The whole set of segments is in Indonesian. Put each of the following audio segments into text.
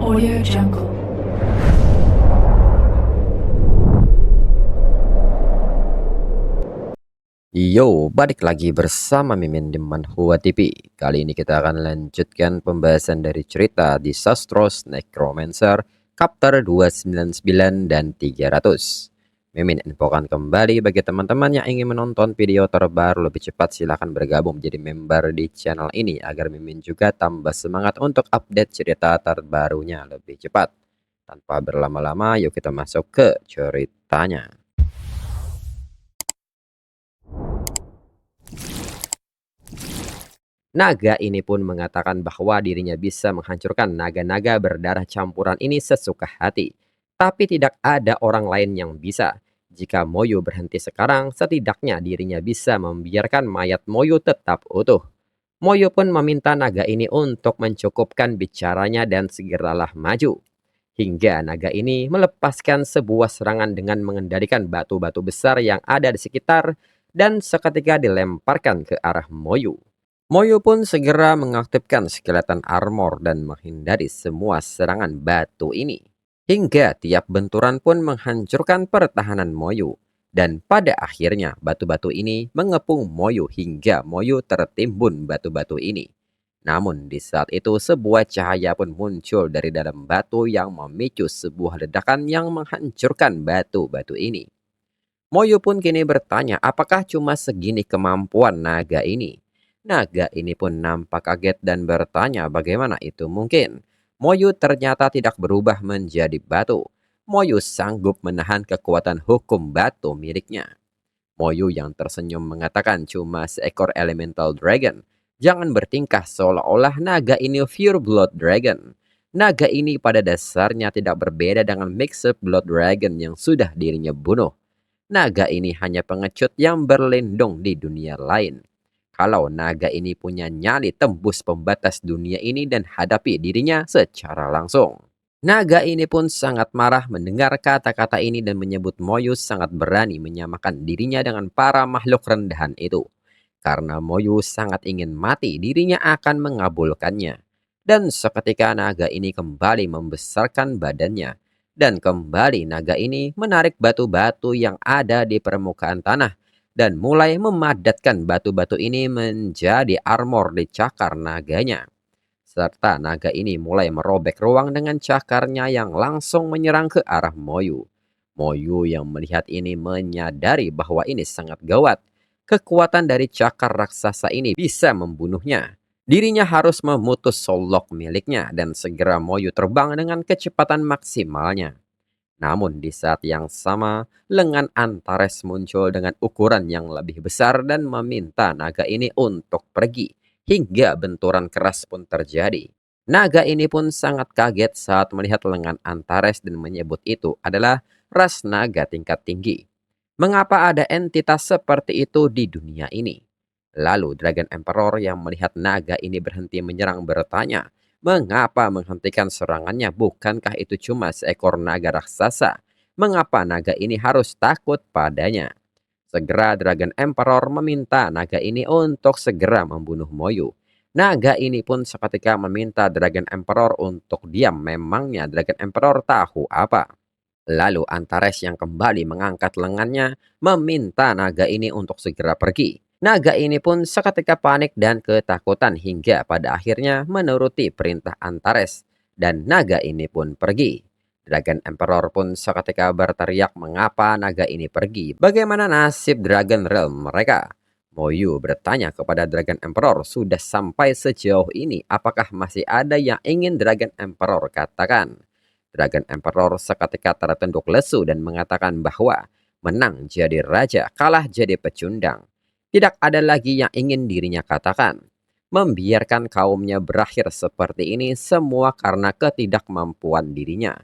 Audio Jungle. Yo, balik lagi bersama Mimin di Manhwa TV. Kali ini kita akan lanjutkan pembahasan dari cerita di Sastros Necromancer Chapter 299 dan 300. Mimin infokan kembali bagi teman-teman yang ingin menonton video terbaru lebih cepat, silahkan bergabung menjadi member di channel ini agar Mimin juga tambah semangat untuk update cerita terbarunya lebih cepat. Tanpa berlama-lama, yuk kita masuk ke ceritanya. Naga ini pun mengatakan bahwa dirinya bisa menghancurkan naga-naga berdarah campuran ini sesuka hati. Tapi tidak ada orang lain yang bisa. Jika Moyu berhenti sekarang, setidaknya dirinya bisa membiarkan mayat Moyu tetap utuh. Moyu pun meminta naga ini untuk mencukupkan bicaranya dan segeralah maju. Hingga naga ini melepaskan sebuah serangan dengan mengendalikan batu-batu besar yang ada di sekitar dan seketika dilemparkan ke arah Moyu. Moyo pun segera mengaktifkan skeleton armor dan menghindari semua serangan batu ini. Hingga tiap benturan pun menghancurkan pertahanan Moyo. Dan pada akhirnya batu-batu ini mengepung Moyo hingga Moyo tertimbun batu-batu ini. Namun di saat itu sebuah cahaya pun muncul dari dalam batu yang memicu sebuah ledakan yang menghancurkan batu-batu ini. Moyo pun kini bertanya apakah cuma segini kemampuan naga ini. Naga ini pun nampak kaget dan bertanya bagaimana itu mungkin. Moyo ternyata tidak berubah menjadi batu. Moyo sanggup menahan kekuatan hukum batu miliknya. Moyo yang tersenyum mengatakan cuma seekor elemental dragon. Jangan bertingkah seolah-olah naga ini pure blood dragon. Naga ini pada dasarnya tidak berbeda dengan mixed blood dragon yang sudah dirinya bunuh. Naga ini hanya pengecut yang berlindung di dunia lain. Kalau naga ini punya nyali tembus pembatas dunia ini dan hadapi dirinya secara langsung. Naga ini pun sangat marah mendengar kata-kata ini dan menyebut Moyus sangat berani menyamakan dirinya dengan para makhluk rendahan itu. Karena Moyus sangat ingin mati, dirinya akan mengabulkannya. Dan seketika naga ini kembali membesarkan badannya. Dan kembali naga ini menarik batu-batu yang ada di permukaan tanah dan mulai memadatkan batu-batu ini menjadi armor di cakar naganya. Serta naga ini mulai merobek ruang dengan cakarnya yang langsung menyerang ke arah Moyu. Moyu yang melihat ini menyadari bahwa ini sangat gawat. Kekuatan dari cakar raksasa ini bisa membunuhnya. Dirinya harus memutus solok miliknya dan segera Moyu terbang dengan kecepatan maksimalnya. Namun di saat yang sama, lengan Antares muncul dengan ukuran yang lebih besar dan meminta naga ini untuk pergi. Hingga benturan keras pun terjadi. Naga ini pun sangat kaget saat melihat lengan Antares dan menyebut itu adalah ras naga tingkat tinggi. Mengapa ada entitas seperti itu di dunia ini? Lalu Dragon Emperor yang melihat naga ini berhenti menyerang bertanya, mengapa menghentikan serangannya? Bukankah itu cuma seekor naga raksasa? Mengapa naga ini harus takut padanya? Segera Dragon Emperor meminta naga ini untuk segera membunuh Moyu. Naga ini pun seketika meminta Dragon Emperor untuk diam. Memangnya Dragon Emperor tahu apa? Lalu Antares yang kembali mengangkat lengannya meminta naga ini untuk segera pergi. Naga ini pun seketika panik dan ketakutan hingga pada akhirnya menuruti perintah Antares. Dan naga ini pun pergi. Dragon Emperor pun seketika berteriak mengapa naga ini pergi. Bagaimana nasib Dragon Realm mereka? Moyu bertanya kepada Dragon Emperor sudah sampai sejauh ini. Apakah masih ada yang ingin Dragon Emperor katakan? Dragon Emperor seketika tertunduk lesu dan mengatakan bahwa menang jadi raja, kalah jadi pecundang. Tidak ada lagi yang ingin dirinya katakan. Membiarkan kaumnya berakhir seperti ini semua karena ketidakmampuan dirinya.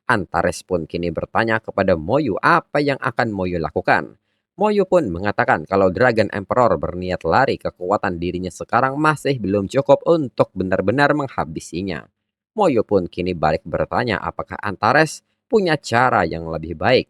Antares pun kini bertanya kepada Moyu apa yang akan Moyu lakukan. Moyu pun mengatakan kalau Dragon Emperor berniat lari, kekuatan dirinya sekarang masih belum cukup untuk benar-benar menghabisinya. Moyo pun kini balik bertanya apakah Antares punya cara yang lebih baik.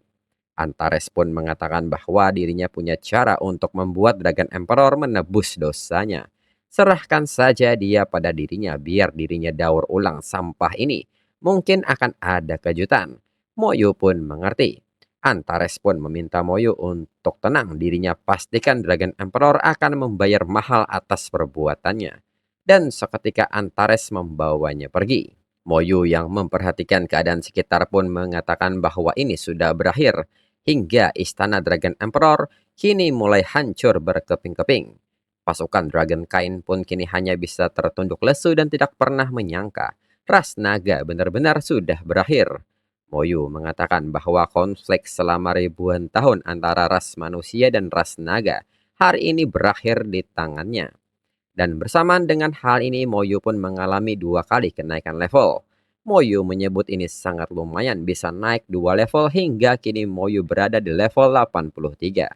Antares pun mengatakan bahwa dirinya punya cara untuk membuat Dragon Emperor menebus dosanya. Serahkan saja dia pada dirinya biar dirinya daur ulang sampah ini. mungkin akan ada kejutan. Moyo pun mengerti. Antares pun meminta Moyo untuk tenang, dirinya pastikan Dragon Emperor akan membayar mahal atas perbuatannya. Dan seketika Antares membawanya pergi. Moyo yang memperhatikan keadaan sekitar pun mengatakan bahwa ini sudah berakhir, hingga istana Dragon Emperor kini mulai hancur berkeping-keping. Pasukan Dragon Kain pun kini hanya bisa tertunduk lesu dan tidak pernah menyangka ras naga benar-benar sudah berakhir. Moyo mengatakan bahwa konflik selama ribuan tahun antara ras manusia dan ras naga hari ini berakhir di tangannya. Dan bersamaan dengan hal ini, Moyo pun mengalami 2 kali kenaikan level. Moyo menyebut ini sangat lumayan, bisa naik 2 level hingga kini Moyo berada di level 83.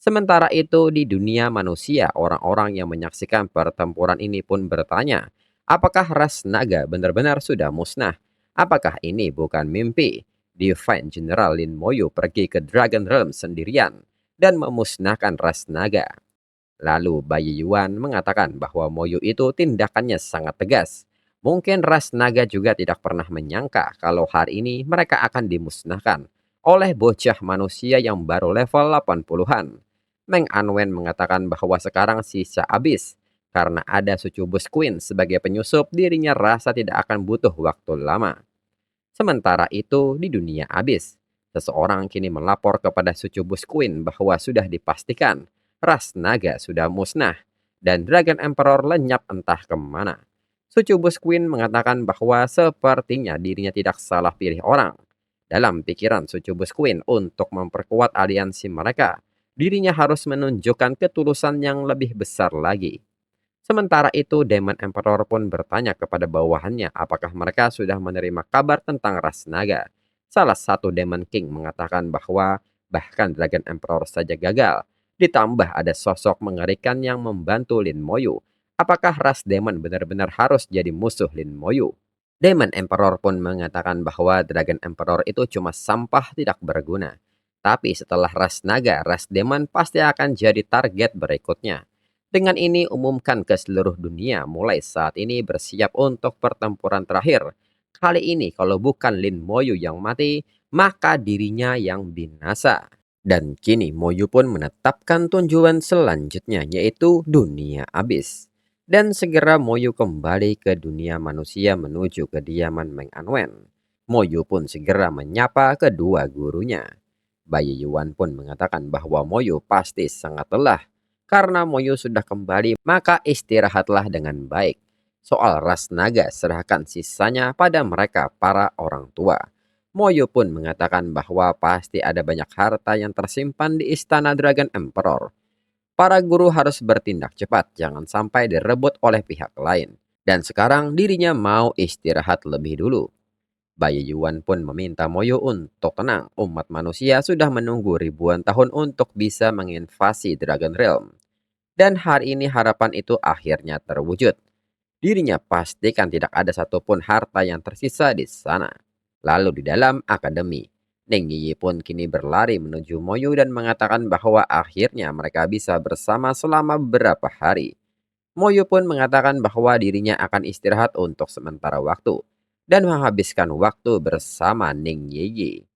Sementara itu di dunia manusia, orang-orang yang menyaksikan pertempuran ini pun bertanya, apakah ras naga benar-benar sudah musnah? Apakah ini bukan mimpi? Divine General Lin Moyo pergi ke Dragon Realm sendirian dan memusnahkan ras naga. Lalu Bayi Yuan mengatakan bahwa Moyo itu tindakannya sangat tegas. Mungkin ras naga juga tidak pernah menyangka kalau hari ini mereka akan dimusnahkan oleh bocah manusia yang baru level 80-an. Meng Anwen mengatakan bahwa sekarang sisa abis. Karena ada Sucubus Queen sebagai penyusup, dirinya rasa tidak akan butuh waktu lama. Sementara itu di dunia abis, seseorang kini melapor kepada Sucubus Queen bahwa sudah dipastikan ras naga sudah musnah dan Dragon Emperor lenyap entah kemana. Sucubus Queen mengatakan bahwa sepertinya dirinya tidak salah pilih orang. Dalam pikiran Sucubus Queen untuk memperkuat aliansi mereka, dirinya harus menunjukkan ketulusan yang lebih besar lagi. Sementara itu, Demon Emperor pun bertanya kepada bawahannya apakah mereka sudah menerima kabar tentang ras naga. Salah satu Demon King mengatakan bahwa bahkan Dragon Emperor saja gagal. Ditambah ada sosok mengerikan yang membantu Lin Moyu. Apakah ras Demon benar-benar harus jadi musuh Lin Moyu? Demon Emperor pun mengatakan bahwa Dragon Emperor itu cuma sampah tidak berguna. Tapi setelah ras naga, ras Demon pasti akan jadi target berikutnya. Dengan ini umumkan ke seluruh dunia mulai saat ini bersiap untuk pertempuran terakhir. Kali ini kalau bukan Lin Moyu yang mati, maka dirinya yang binasa. Dan kini Moyu pun menetapkan tujuan selanjutnya yaitu dunia abis. Dan segera Moyu kembali ke dunia manusia menuju kediaman Meng Anwen. Moyu pun segera menyapa kedua gurunya. Bayi Yuan pun mengatakan bahwa Moyu pasti sangat lelah. Karena Moyo sudah kembali, maka istirahatlah dengan baik. Soal ras naga, serahkan sisanya pada mereka para orang tua. Moyo pun mengatakan bahwa pasti ada banyak harta yang tersimpan di istana Dragon Emperor. Para guru harus bertindak cepat, jangan sampai direbut oleh pihak lain. Dan sekarang dirinya mau istirahat lebih dulu. Bayi Yuan pun meminta Moyo untuk tenang. Umat manusia sudah menunggu ribuan tahun untuk bisa menginvasi Dragon Realm. Dan hari ini harapan itu akhirnya terwujud. Dirinya pastikan tidak ada satupun harta yang tersisa di sana. Lalu di dalam akademi, Neng Yiyi pun kini berlari menuju Moyo dan mengatakan bahwa akhirnya mereka bisa bersama selama beberapa hari. Moyo pun mengatakan bahwa dirinya akan istirahat untuk sementara waktu dan menghabiskan waktu bersama Neng Yiyi.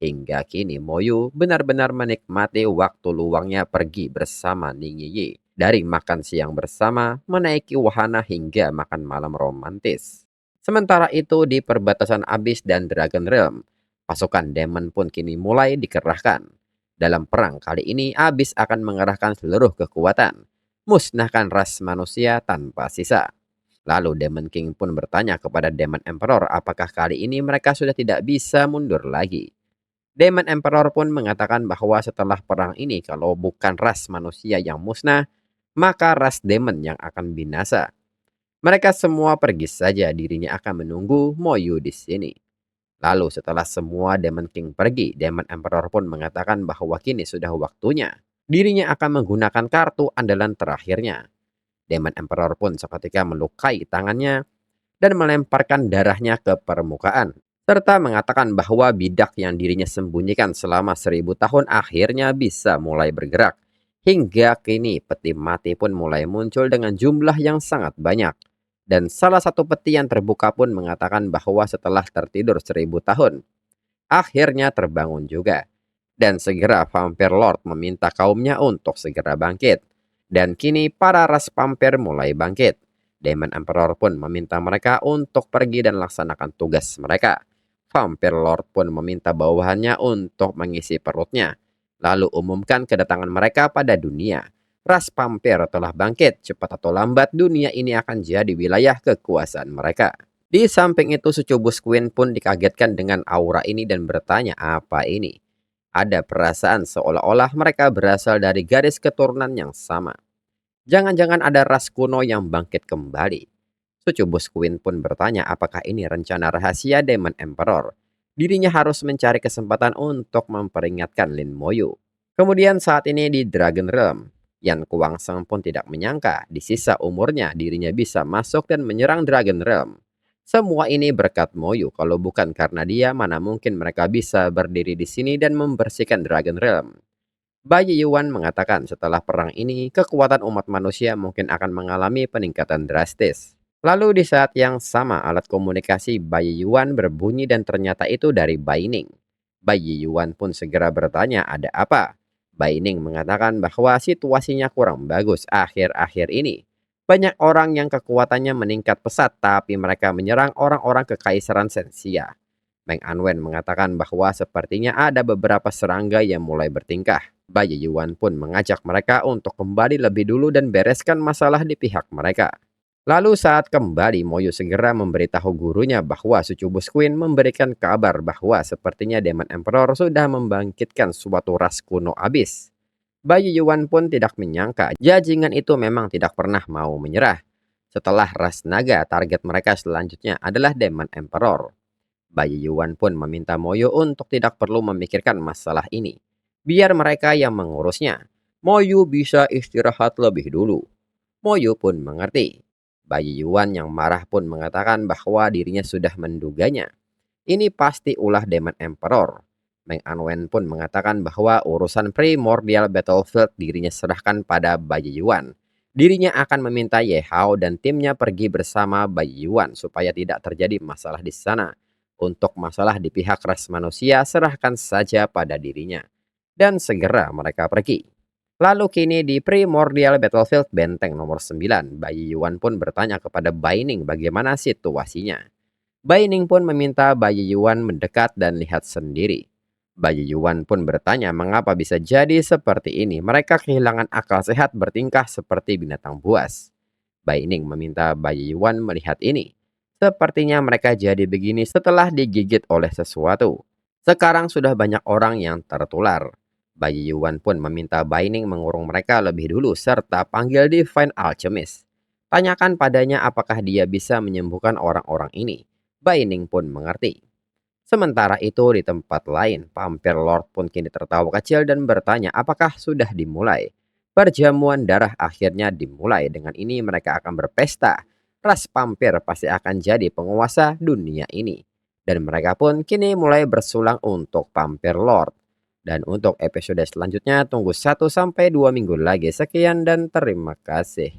Hingga kini Moyo benar-benar menikmati waktu luangnya pergi bersama Ning Yiyi. Dari makan siang bersama, menaiki wahana hingga makan malam romantis. Sementara itu di perbatasan Abyss dan Dragon Realm, pasukan Demon pun kini mulai dikerahkan. Dalam perang kali ini, Abyss akan mengerahkan seluruh kekuatan, musnahkan ras manusia tanpa sisa. Lalu Demon King pun bertanya kepada Demon Emperor apakah kali ini mereka sudah tidak bisa mundur lagi. Demon Emperor pun mengatakan bahwa setelah perang ini kalau bukan ras manusia yang musnah, maka ras demon yang akan binasa. Mereka semua pergi saja, dirinya akan menunggu Moyu di sini. Lalu setelah semua Demon King pergi, Demon Emperor pun mengatakan bahwa kini sudah waktunya. Dirinya akan menggunakan kartu andalan terakhirnya. Demon Emperor pun seketika melukai tangannya dan melemparkan darahnya ke permukaan. Serta mengatakan bahwa bidak yang dirinya sembunyikan selama 1000 tahun akhirnya bisa mulai bergerak. Hingga kini peti mati pun mulai muncul dengan jumlah yang sangat banyak. Dan salah satu peti yang terbuka pun mengatakan bahwa setelah tertidur 1000 tahun, akhirnya terbangun juga. Dan segera Vampire Lord meminta kaumnya untuk segera bangkit. Dan kini para ras vampir mulai bangkit. Demon Emperor pun meminta mereka untuk pergi dan laksanakan tugas mereka. Vampire Lord pun meminta bawahannya untuk mengisi perutnya. Lalu umumkan kedatangan mereka pada dunia. Ras vampir telah bangkit, cepat atau lambat dunia ini akan jadi wilayah kekuasaan mereka. Di samping itu, Sucubus Queen pun dikagetkan dengan aura ini dan bertanya, apa ini? Ada perasaan seolah-olah mereka berasal dari garis keturunan yang sama. Jangan-jangan ada ras kuno yang bangkit kembali. Sucubus Queen pun bertanya apakah ini rencana rahasia Demon Emperor. Dirinya harus mencari kesempatan untuk memperingatkan Lin Moyu. Kemudian saat ini di Dragon Realm, Yan Kuangseng pun tidak menyangka di sisa umurnya dirinya bisa masuk dan menyerang Dragon Realm. Semua ini berkat Moyu, kalau bukan karena dia mana mungkin mereka bisa berdiri di sini dan membersihkan Dragon Realm. Bai Yuan mengatakan setelah perang ini, kekuatan umat manusia mungkin akan mengalami peningkatan drastis. Lalu di saat yang sama, alat komunikasi Bai Yuan berbunyi dan ternyata itu dari Bai Ning. Bai Yuan pun segera bertanya, ada apa? Bai Ning mengatakan bahwa situasinya kurang bagus akhir-akhir ini. Banyak orang yang kekuatannya meningkat pesat tapi mereka menyerang orang-orang kekaisaran Sensia. Meng Anwen mengatakan bahwa sepertinya ada beberapa serangga yang mulai bertingkah. Bai Yuan pun mengajak mereka untuk kembali lebih dulu dan bereskan masalah di pihak mereka. Lalu saat kembali, Moyu segera memberitahu gurunya bahwa Sucubus Queen memberikan kabar bahwa sepertinya Demon Emperor sudah membangkitkan suatu ras kuno abis. Bai Yuan pun tidak menyangka jajingan itu memang tidak pernah mau menyerah. Setelah ras naga, target mereka selanjutnya adalah Demon Emperor. Bai Yuan pun meminta Moyu untuk tidak perlu memikirkan masalah ini. Biar mereka yang mengurusnya. Moyu bisa istirahat lebih dulu. Moyu pun mengerti. Bai Yuan yang marah pun mengatakan bahwa dirinya sudah menduganya. Ini pasti ulah Demon Emperor. Meng Anwen pun mengatakan bahwa urusan Primordial Battlefield dirinya serahkan pada Bai Yuan. Dirinya akan meminta Ye Hao dan timnya pergi bersama Bai Yuan supaya tidak terjadi masalah di sana. Untuk masalah di pihak ras manusia, serahkan saja pada dirinya. Dan segera mereka pergi. Lalu kini di Primordial Battlefield benteng nomor 9, Bai Yuan pun bertanya kepada Bai Ning bagaimana situasinya. Bai Ning pun meminta Bai Yuan mendekat dan lihat sendiri. Bai Yuan pun bertanya mengapa bisa jadi seperti ini. Mereka kehilangan akal sehat, bertingkah seperti binatang buas. Bai Ning meminta Bai Yuan melihat ini. Sepertinya mereka jadi begini setelah digigit oleh sesuatu. Sekarang sudah banyak orang yang tertular. Bai Yuan pun meminta Bai Ning mengurung mereka lebih dulu serta panggil Divine Alchemist. Tanyakan padanya apakah dia bisa menyembuhkan orang-orang ini. Bai Ning pun mengerti. Sementara itu di tempat lain, Vampire Lord pun kini tertawa kecil dan bertanya apakah sudah dimulai. Perjamuan darah akhirnya dimulai. Dengan ini mereka akan berpesta. Ras vampir pasti akan jadi penguasa dunia ini. Dan mereka pun kini mulai bersulang untuk Vampire Lord. Dan untuk episode selanjutnya tunggu 1 sampai 2 minggu lagi. Sekian dan terima kasih.